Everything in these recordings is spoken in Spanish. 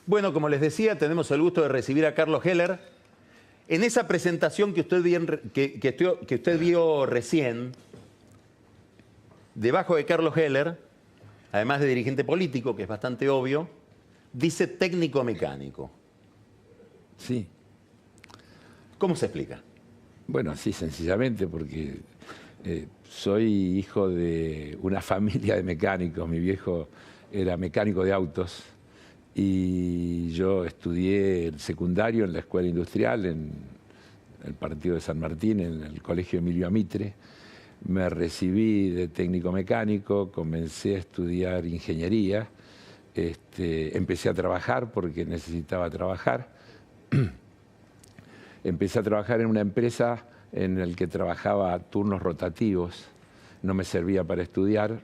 Bueno, como les decía, tenemos el gusto de recibir a Carlos Heller. En esa presentación que usted vio recién, debajo de Carlos Heller, además de dirigente político, que es bastante obvio, dice técnico mecánico. Sí. ¿Cómo se explica? Bueno, así sencillamente porque soy hijo de una familia de mecánicos. Mi viejo era mecánico de autos y yo estudié el secundario en la escuela industrial, en el partido de San Martín, en el colegio Emilio Amitre. Me recibí de técnico mecánico, comencé a estudiar ingeniería, empecé a trabajar porque necesitaba trabajar. Empecé a trabajar en una empresa en la que trabajaba turnos rotativos, no me servía para estudiar,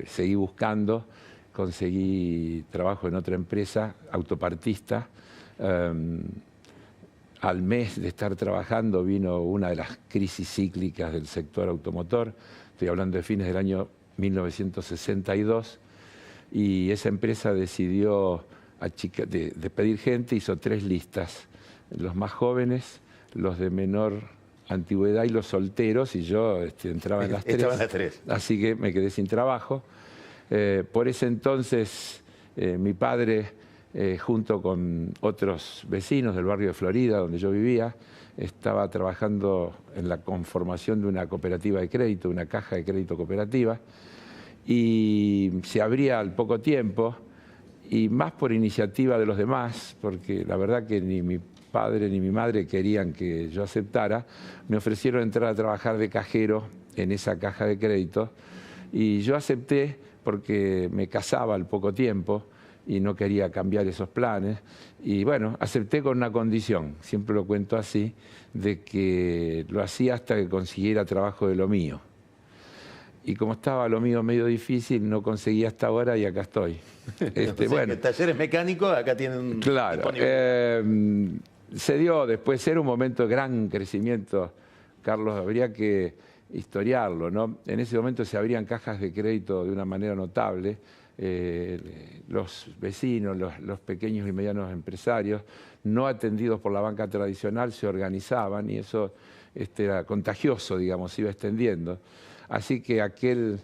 seguí buscando, conseguí trabajo en otra empresa, autopartista. Al mes de estar trabajando vino una de las crisis cíclicas del sector automotor, estoy hablando de fines del año 1962, y esa empresa decidió despedir gente, hizo 3 listas, los más jóvenes, los de menor antigüedad y los solteros, y yo entraba en las 3. Estaba en las 3. Así que me quedé sin trabajo. Por ese entonces mi padre, junto con otros vecinos del barrio de Florida, donde yo vivía, estaba trabajando en la conformación de una cooperativa de crédito, una caja de crédito cooperativa, y se abría al poco tiempo, y más por iniciativa de los demás, porque la verdad que ni mi padre ni mi madre querían que yo aceptara, me ofrecieron entrar a trabajar de cajero en esa caja de crédito, y yo acepté porque me casaba al poco tiempo y no quería cambiar esos planes. Y bueno, acepté con una condición, siempre lo cuento así, de que lo hacía hasta que consiguiera trabajo de lo mío. Y como estaba lo mío medio difícil, no conseguí hasta ahora y acá estoy. Bueno, el taller es mecánico, acá tienen... Claro. Se dio después, era un momento de gran crecimiento, Carlos, habría que historiarlo, ¿no? En ese momento se abrían cajas de crédito de una manera notable. Los vecinos, los pequeños y medianos empresarios, no atendidos por la banca tradicional, se organizaban y eso era contagioso, digamos, se iba extendiendo. Así que aquel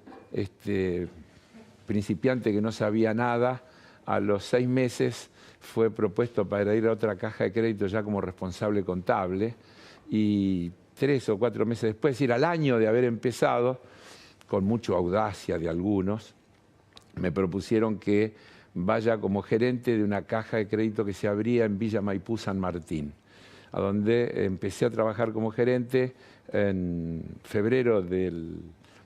principiante que no sabía nada, a los 6 meses fue propuesto para ir a otra caja de crédito ya como responsable contable, y 3 o 4 meses después, es decir, al año de haber empezado, con mucha audacia de algunos, me propusieron que vaya como gerente de una caja de crédito que se abría en Villa Maipú, San Martín, a donde empecé a trabajar como gerente en febrero del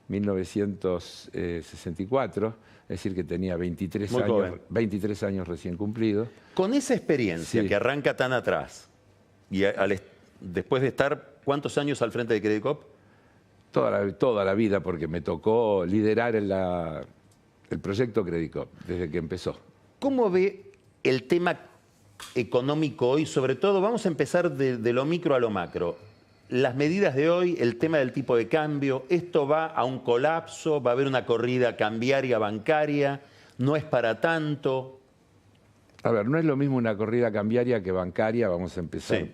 1964, es decir, que tenía 23 años recién cumplidos. Con esa experiencia que arranca tan atrás, y después de estar, ¿cuántos años al frente de Credit Corp? Toda la vida, porque me tocó liderar el proyecto Credit Corp desde que empezó. ¿Cómo ve el tema económico hoy? Sobre todo, vamos a empezar de lo micro a lo macro. Las medidas de hoy, el tema del tipo de cambio, ¿esto va a un colapso? ¿Va a haber una corrida cambiaria bancaria? ¿No es para tanto? A ver, no es lo mismo una corrida cambiaria que bancaria, vamos a empezar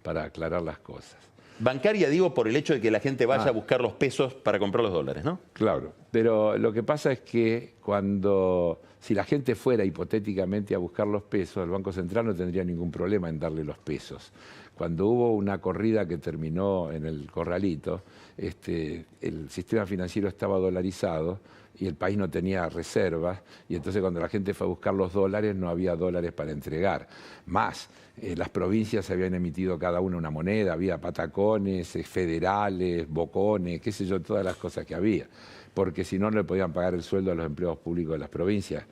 para aclarar las cosas. Bancaria digo por el hecho de que la gente vaya a buscar los pesos para comprar los dólares, ¿no? Claro, pero lo que pasa es que si la gente fuera hipotéticamente a buscar los pesos, el Banco Central no tendría ningún problema en darle los pesos. Cuando hubo una corrida que terminó en el corralito, el sistema financiero estaba dolarizado y el país no tenía reservas, y entonces cuando la gente fue a buscar los dólares no había dólares para entregar. Más, las provincias habían emitido cada una una moneda, había patacones, federales, bocones, qué sé yo, todas las cosas que había, porque si no, no le podían pagar el sueldo a los empleados públicos de las provincias.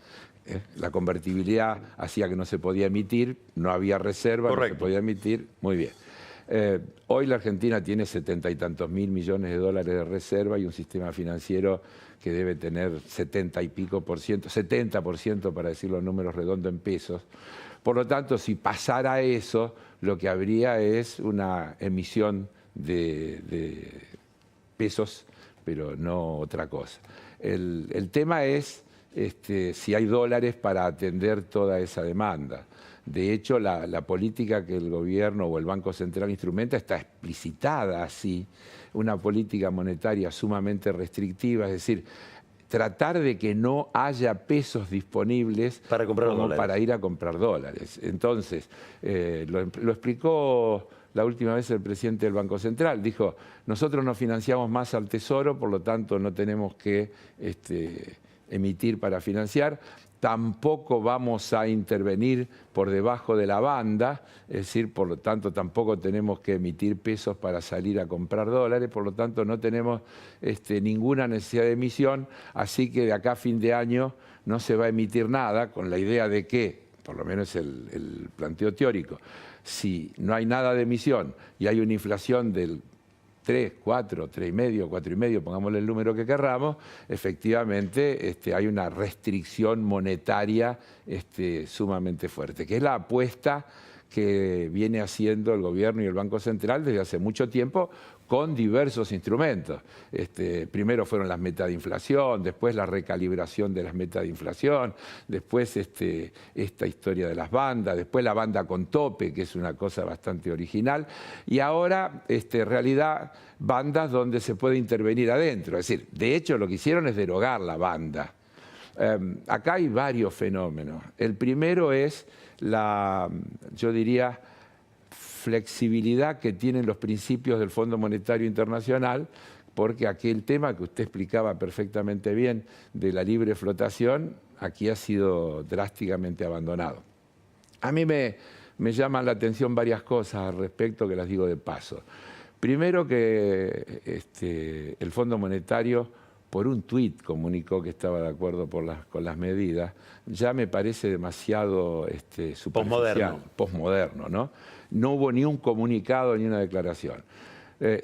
La convertibilidad hacía que no se podía emitir, no había reserva, no se podía emitir, muy bien. Hoy la Argentina tiene 70 y tantos mil millones de dólares de reserva y un sistema financiero que debe tener 70 y pico por ciento, 70% para decir los números redondos en pesos. Por lo tanto, si pasara eso, lo que habría es una emisión de pesos, pero no otra cosa. El tema es si hay dólares para atender toda esa demanda. De hecho, la política que el gobierno o el Banco Central instrumenta está explicitada así, una política monetaria sumamente restrictiva, es decir, tratar de que no haya pesos disponibles para comprar dólares, para ir a comprar dólares. Entonces, lo explicó la última vez el presidente del Banco Central. Dijo, nosotros no financiamos más al Tesoro, por lo tanto no tenemos que emitir para financiar. Tampoco vamos a intervenir por debajo de la banda, es decir, por lo tanto tampoco tenemos que emitir pesos para salir a comprar dólares, por lo tanto no tenemos ninguna necesidad de emisión, así que de acá a fin de año no se va a emitir nada, con la idea de que, por lo menos el planteo teórico, si no hay nada de emisión y hay una inflación del 3, 4, 3,5, 4,5, pongámosle el número que querramos, efectivamente hay una restricción monetaria sumamente fuerte, que es la apuesta que viene haciendo el gobierno y el Banco Central desde hace mucho tiempo con diversos instrumentos. Primero fueron las metas de inflación, después la recalibración de las metas de inflación, después esta historia de las bandas, después la banda con tope, que es una cosa bastante original, y ahora, en realidad, bandas donde se puede intervenir adentro. Es decir, de hecho, lo que hicieron es derogar la banda. Acá hay varios fenómenos. El primero es yo diría, flexibilidad que tienen los principios del Fondo Monetario Internacional, porque aquel tema que usted explicaba perfectamente bien de la libre flotación, aquí ha sido drásticamente abandonado. A mí me llaman la atención varias cosas al respecto que las digo de paso. Primero que el Fondo Monetario, por un tuit, comunicó que estaba de acuerdo con las medidas, ya me parece demasiado superficial, posmoderno, ¿no? No hubo ni un comunicado ni una declaración.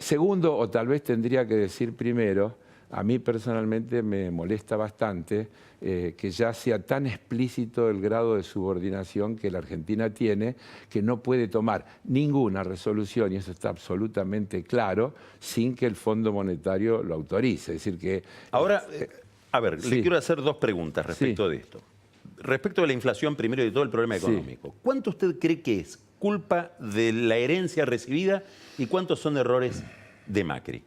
Segundo, o tal vez tendría que decir primero, a mí personalmente me molesta bastante que ya sea tan explícito el grado de subordinación que la Argentina tiene, que no puede tomar ninguna resolución, y eso está absolutamente claro, sin que el Fondo Monetario lo autorice. Es decir que... Ahora, a ver, sí. Le quiero hacer dos preguntas respecto Sí. de esto. Respecto de la inflación, primero de todo, el problema económico. Sí. ¿Cuánto usted cree que es culpa de la herencia recibida y cuántos son errores de Macri?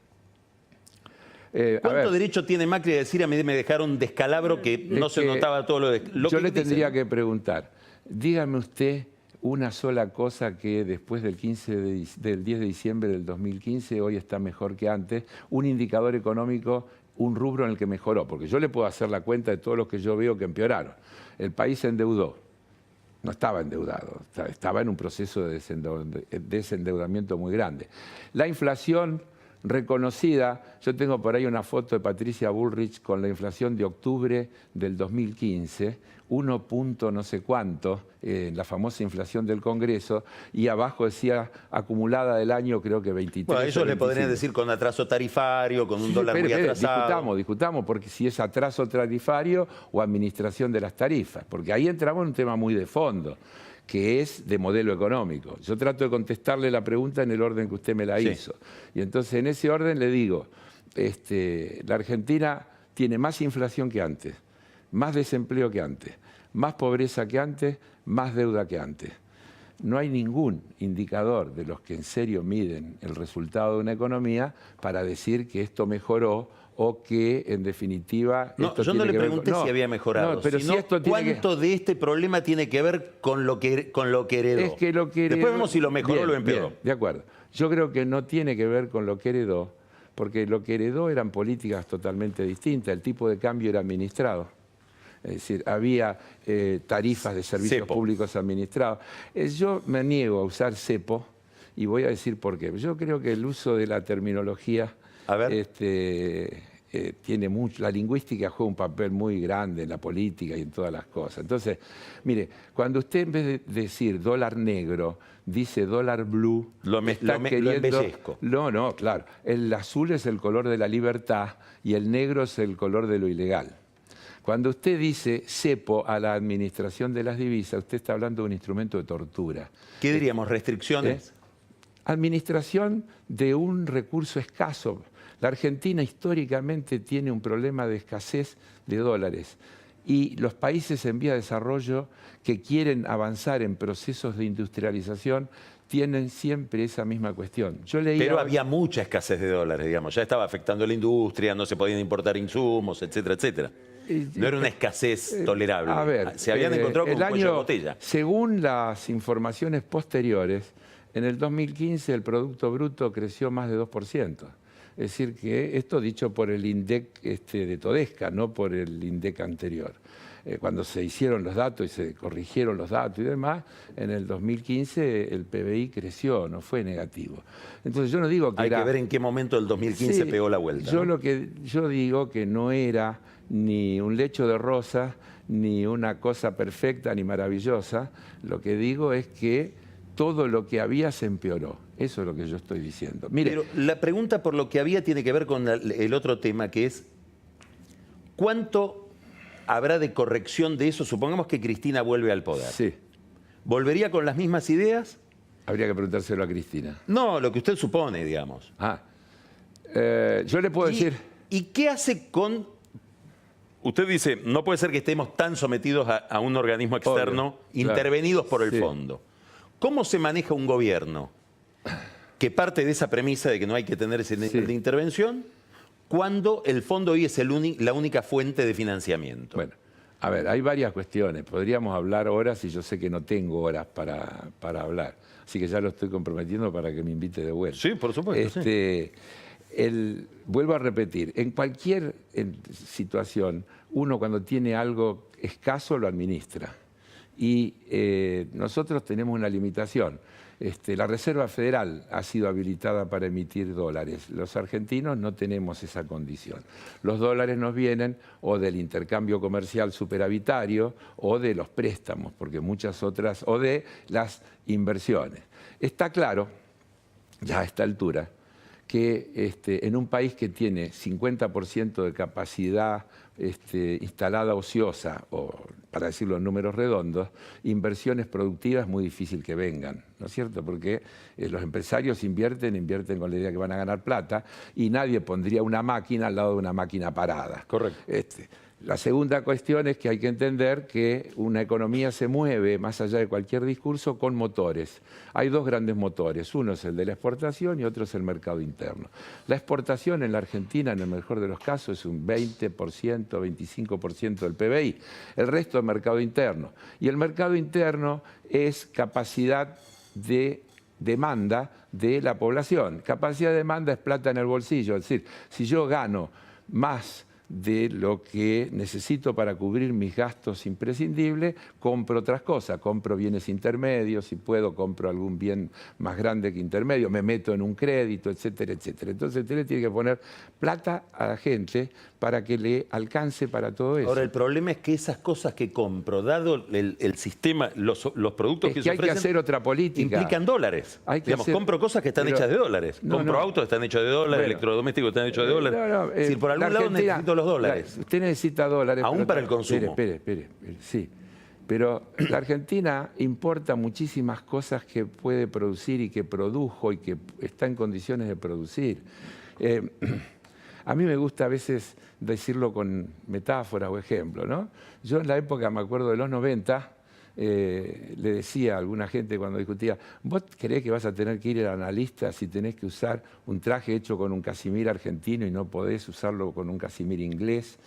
¿Cuánto derecho tiene Macri a decir a mí me dejaron descalabro que no se notaba todo lo yo que le dicen? tendría que preguntar, dígame usted una sola cosa que después del 10 de diciembre del 2015, hoy está mejor que antes, un indicador económico, un rubro en el que mejoró, porque yo le puedo hacer la cuenta de todos los que yo veo que empeoraron. El país se endeudó. No estaba endeudado, estaba en un proceso de desendeudamiento muy grande. La inflación reconocida, yo tengo por ahí una foto de Patricia Bullrich con la inflación de octubre del 2015, 1 punto no sé cuánto, la famosa inflación del Congreso, y abajo decía acumulada del año creo que 23. Bueno, ellos le podrían decir con atraso tarifario, con un dólar muy atrasado. Discutamos, porque si es atraso tarifario o administración de las tarifas, porque ahí entramos en un tema muy de fondo, que es de modelo económico. Yo trato de contestarle la pregunta en el orden que usted me la hizo. Y entonces en ese orden le digo, la Argentina tiene más inflación que antes, más desempleo que antes, más pobreza que antes, más deuda que antes. No hay ningún indicador de los que en serio miden el resultado de una economía para decir que esto mejoró o que, en definitiva... No, yo no le pregunté si había mejorado, pero sino si esto cuánto de este problema tiene que ver con lo que heredó. Es que lo que heredó... Después vemos si lo mejoró o lo empeoró. Bien, de acuerdo. Yo creo que no tiene que ver con lo que heredó, porque lo que heredó eran políticas totalmente distintas. El tipo de cambio era administrado. Es decir, había tarifas de servicios públicos administrados. Yo me niego a usar cepo y voy a decir por qué. Yo creo que el uso de la terminología tiene mucho. La lingüística juega un papel muy grande en la política y en todas las cosas. Entonces, mire, cuando usted en vez de decir dólar negro, dice dólar blue, lo embellezco. No, claro. El azul es el color de la libertad y el negro es el color de lo ilegal. Cuando usted dice cepo a la administración de las divisas, usted está hablando de un instrumento de tortura. ¿Qué diríamos? ¿Restricciones? Administración de un recurso escaso. La Argentina históricamente tiene un problema de escasez de dólares. y los países en vía de desarrollo que quieren avanzar en procesos de industrialización tienen siempre esa misma cuestión. Pero había mucha escasez de dólares, digamos. Ya estaba afectando la industria, no se podían importar insumos, etcétera, etcétera. No era una escasez tolerable. A ver, se habían encontrado con un cuello de botella. Según las informaciones posteriores, en el 2015 el Producto Bruto creció más de 2%. Es decir, que esto dicho por el INDEC de Todesca, no por el INDEC anterior. Cuando se hicieron los datos y se corrigieron los datos y demás, en el 2015 el PBI creció, no fue negativo. Entonces yo no digo que Hay que ver en qué momento el 2015 pegó la vuelta. Yo digo que no era ni un lecho de rosas, ni una cosa perfecta ni maravillosa. Lo que digo es que todo lo que había se empeoró. Eso es lo que yo estoy diciendo. Mire, pero la pregunta por lo que había tiene que ver con el otro tema, que es ¿cuánto habrá de corrección de eso? Supongamos que Cristina vuelve al poder. Sí. ¿Volvería con las mismas ideas? Habría que preguntárselo a Cristina. No, lo que usted supone, digamos. Yo le puedo decir... ¿Y qué hace con...? Usted dice, no puede ser que estemos tan sometidos a un organismo externo, intervenidos por el fondo. ¿Cómo se maneja un gobierno que parte de esa premisa de que no hay que tener ese nivel de intervención cuando el fondo hoy es la única fuente de financiamiento? Bueno, a ver, hay varias cuestiones. Podríamos hablar horas y yo sé que no tengo horas para hablar. Así que ya lo estoy comprometiendo para que me invite de vuelta. Sí, por supuesto. Vuelvo a repetir, en cualquier situación, uno cuando tiene algo escaso lo administra. Y nosotros tenemos una limitación. La Reserva Federal ha sido habilitada para emitir dólares. Los argentinos no tenemos esa condición. Los dólares nos vienen o del intercambio comercial superavitario o de los préstamos, porque muchas otras, o de las inversiones. Está claro, ya a esta altura, que en un país que tiene 50% de capacidad instalada ociosa, o para decirlo en números redondos, inversiones productivas es muy difícil que vengan, ¿no es cierto? Porque los empresarios invierten con la idea que van a ganar plata y nadie pondría una máquina al lado de una máquina parada. Correcto. La segunda cuestión es que hay que entender que una economía se mueve, más allá de cualquier discurso, con motores. Hay dos grandes motores, uno es el de la exportación y otro es el mercado interno. La exportación en la Argentina, en el mejor de los casos, es un 20%, 25% del PBI. El resto es mercado interno. Y el mercado interno es capacidad de demanda de la población. Capacidad de demanda es plata en el bolsillo. Es decir, si yo gano más de lo que necesito para cubrir mis gastos imprescindibles, compro otras cosas, compro bienes intermedios, si puedo compro algún bien más grande que intermedio, me meto en un crédito, etcétera, etcétera. Entonces usted le tiene que poner plata a la gente para que le alcance para todo eso. Ahora, el problema es que esas cosas que compro, dado el sistema, los productos que se ofrecen, hay que hacer otra política. Implican dólares. Compro cosas que están hechas de dólares. Compro autos que están hechos de dólares, electrodomésticos que están hechos de dólares. Es decir, por algún lado necesito los dólares. Usted necesita dólares. Aún para el consumo. Espere, sí. Pero la Argentina importa muchísimas cosas que puede producir y que produjo y que está en condiciones de producir. A mí me gusta a veces decirlo con metáforas o ejemplos, ¿no? Yo en la época, me acuerdo de los 90, le decía a alguna gente cuando discutía, ¿vos creés que vas a tener que ir al analista si tenés que usar un traje hecho con un casimir argentino y no podés usarlo con un casimir inglés?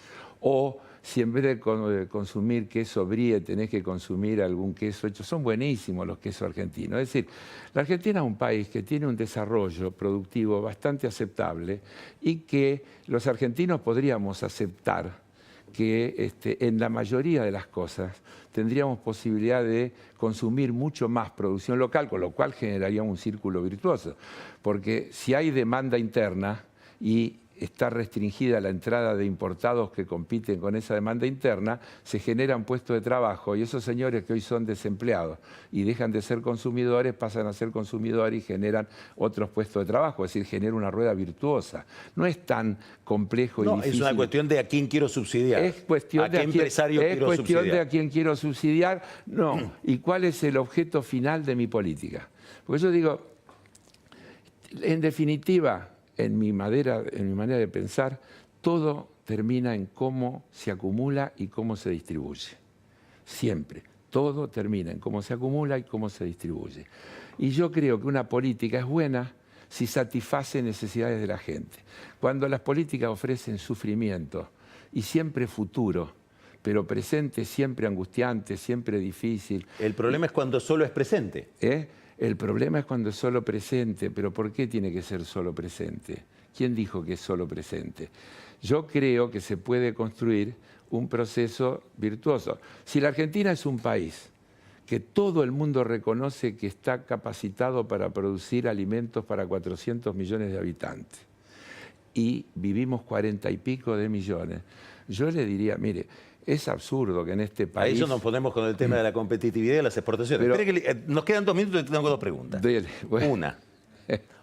O si en vez de consumir queso brie tenés que consumir algún queso hecho, son buenísimos los quesos argentinos. Es decir, la Argentina es un país que tiene un desarrollo productivo bastante aceptable y que los argentinos podríamos aceptar que en la mayoría de las cosas tendríamos posibilidad de consumir mucho más producción local, con lo cual generaríamos un círculo virtuoso. Porque si hay demanda interna y está restringida la entrada de importados que compiten con esa demanda interna, se generan puestos de trabajo y esos señores que hoy son desempleados y dejan de ser consumidores, pasan a ser consumidores y generan otros puestos de trabajo, es decir, genera una rueda virtuosa. No es tan complejo y difícil. Es una cuestión de a quién quiero subsidiar. Es cuestión de a quién quiero subsidiar. No, ¿y cuál es el objeto final de mi política? Porque yo digo, en definitiva, en mi manera de pensar, todo termina en cómo se acumula y cómo se distribuye. Siempre. Todo termina en cómo se acumula y cómo se distribuye. Y yo creo que una política es buena si satisface necesidades de la gente. Cuando las políticas ofrecen sufrimiento y siempre futuro, pero presente siempre angustiante, siempre difícil. El problema es cuando solo es presente. El problema es cuando es solo presente, pero ¿por qué tiene que ser solo presente? ¿Quién dijo que es solo presente? Yo creo que se puede construir un proceso virtuoso. Si la Argentina es un país que todo el mundo reconoce que está capacitado para producir alimentos para 400 millones de habitantes y vivimos 40 y pico de millones, yo le diría, mire, es absurdo que en este país... A eso nos ponemos con el tema de la competitividad y de las exportaciones. Pero, Espere que nos quedan 2 minutos y tengo 2 preguntas. Bueno. Una,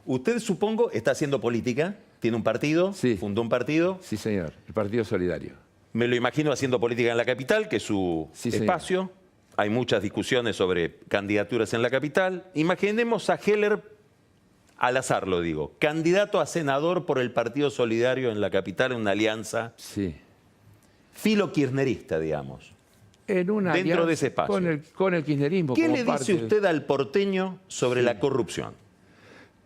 usted supongo está haciendo política, tiene un partido, sí, fundó un partido. Sí, señor, el Partido Solidario. Me lo imagino haciendo política en la capital, que es su espacio. Señor. Hay muchas discusiones sobre candidaturas en la capital. Imaginemos a Heller, al azar lo digo, candidato a senador por el Partido Solidario en la capital, en una alianza filo-kirchnerista, digamos. En una dentro de ese espacio. Con el kirchnerismo. ¿Qué le dice usted al porteño sobre la corrupción?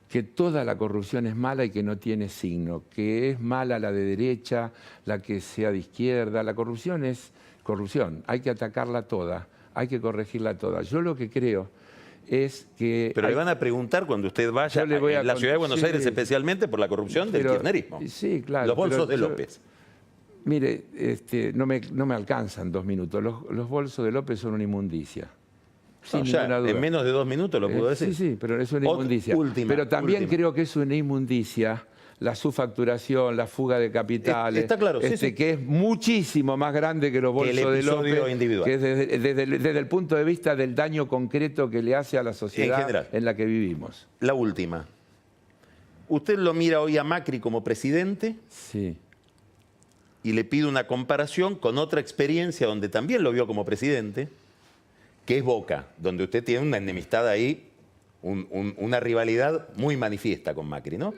Que toda la corrupción es mala y que no tiene signo, que es mala la de derecha, la que sea de izquierda. La corrupción es corrupción, hay que atacarla toda, hay que corregirla toda. Yo lo que creo es que... Pero le van a preguntar cuando usted vaya en la ciudad de Buenos Aires, especialmente por la corrupción del kirchnerismo. Sí, claro. Los bolsos de López. Mire, no me alcanzan 2 minutos. Los bolsos de López son una inmundicia. Sin ninguna duda. En menos de 2 minutos lo pudo decir. Sí, pero es una inmundicia. Pero también creo que es una inmundicia la subfacturación, la fuga de capitales. Está claro, que es muchísimo más grande que los bolsos de López. Individual. Que es desde el punto de vista del daño concreto que le hace a la sociedad en la que vivimos. La última. ¿Usted lo mira hoy a Macri como presidente? Sí. Y le pide una comparación con otra experiencia donde también lo vio como presidente, que es Boca, donde usted tiene una enemistad ahí, una rivalidad muy manifiesta con Macri, ¿no?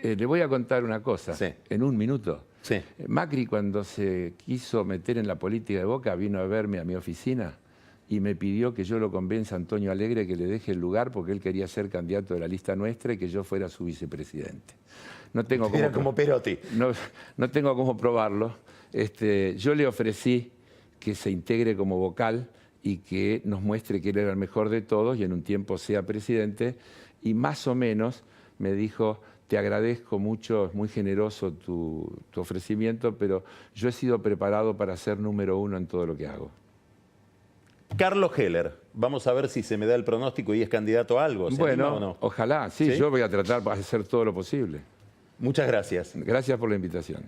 Le voy a contar una cosa, en 1 minuto. Sí. Macri, cuando se quiso meter en la política de Boca, vino a verme a mi oficina y me pidió que yo lo convenza a Antonio Alegre que le deje el lugar porque él quería ser candidato de la lista nuestra y que yo fuera su vicepresidente. No tengo Era como Perotti. No tengo cómo probarlo. Yo le ofrecí que se integre como vocal y que nos muestre que él era el mejor de todos y en un tiempo sea presidente. Y más o menos me dijo, te agradezco mucho, es muy generoso tu ofrecimiento, pero yo he sido preparado para ser número 1 en todo lo que hago. Carlos Heller, vamos a ver si se me da el pronóstico y es candidato a algo. Bueno, o no? Ojalá, sí, yo voy a tratar de hacer todo lo posible. Muchas gracias. Gracias por la invitación.